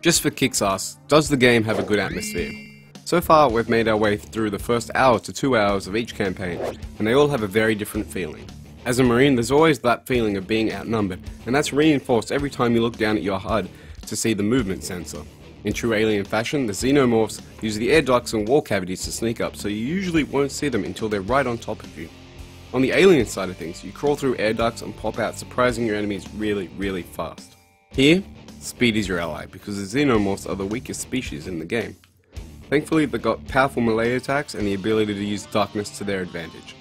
Just for kicks ass, does the game have a good atmosphere? So far we've made our way through the first hour to 2 hours of each campaign, and they all have a very different feeling. As a Marine, there's always that feeling of being outnumbered, and that's reinforced every time you look down at your HUD to see the movement sensor. In true alien fashion, the xenomorphs use the air ducts and wall cavities to sneak up, so you usually won't see them until they're right on top of you. On the alien side of things, you crawl through air ducts and pop out, surprising your enemies really fast. Here, speed is your ally, because the xenomorphs are the weakest species in the game. Thankfully, they've got powerful melee attacks and the ability to use darkness to their advantage.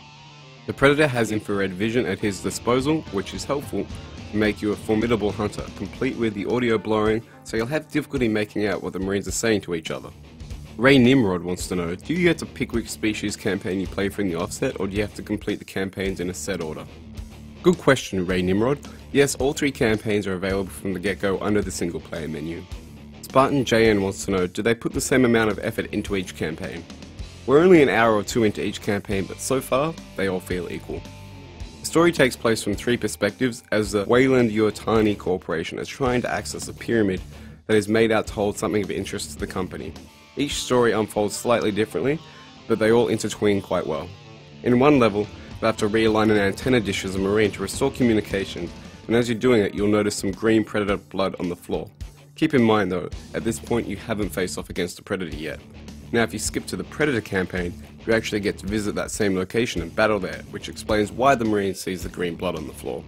The Predator has infrared vision at his disposal, which is helpful to make you a formidable hunter, complete with the audio blurring, so you'll have difficulty making out what the Marines are saying to each other. Ray Nimrod wants to know, do you get to pick which species campaign you play for in the offset, or do you have to complete the campaigns in a set order? Good question, Ray Nimrod. Yes, all 3 campaigns are available from the get-go under the single player menu. Spartan JN wants to know, do they put the same amount of effort into each campaign? We're only an hour or 2 into each campaign, but so far, they all feel equal. The story takes place from 3 perspectives, as the Weyland-Yutani Corporation is trying to access a pyramid that is made out to hold something of interest to the company. Each story unfolds slightly differently, but they all intertwine quite well. In one level, you'll have to realign an antenna dish as a Marine to restore communication, and as you're doing it, you'll notice some green Predator blood on the floor. Keep in mind though, at this point you haven't faced off against the Predator yet. Now if you skip to the Predator campaign, you actually get to visit that same location and battle there, which explains why the Marine sees the green blood on the floor.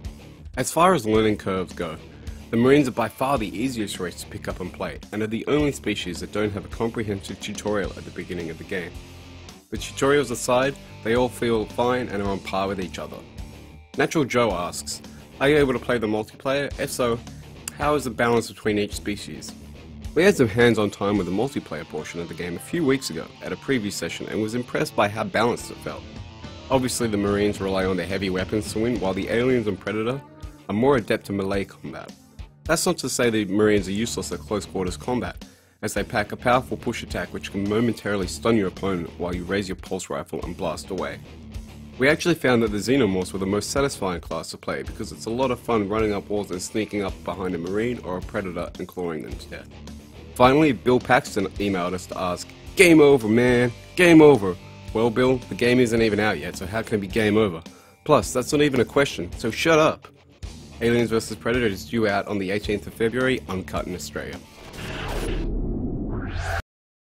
As far as learning curves go, the Marines are by far the easiest race to pick up and play, and are the only species that don't have a comprehensive tutorial at the beginning of the game. But tutorials aside, they all feel fine and are on par with each other. Natural Joe asks, are you able to play the multiplayer? If so, how is the balance between each species? We had some hands-on time with the multiplayer portion of the game a few weeks ago at a preview session and was impressed by how balanced it felt. Obviously the Marines rely on their heavy weapons to win, while the aliens and Predator are more adept in melee combat. That's not to say the Marines are useless at close quarters combat, as they pack a powerful push attack which can momentarily stun your opponent while you raise your pulse rifle and blast away. We actually found that the Xenomorphs were the most satisfying class to play because it's a lot of fun running up walls and sneaking up behind a Marine or a Predator and clawing them to death. Finally, Bill Paxton emailed us to ask, game over man, game over. Well Bill, the game isn't even out yet, so how can it be game over? Plus, that's not even a question, so shut up. Aliens vs Predator is due out on the 18th of February, uncut in Australia.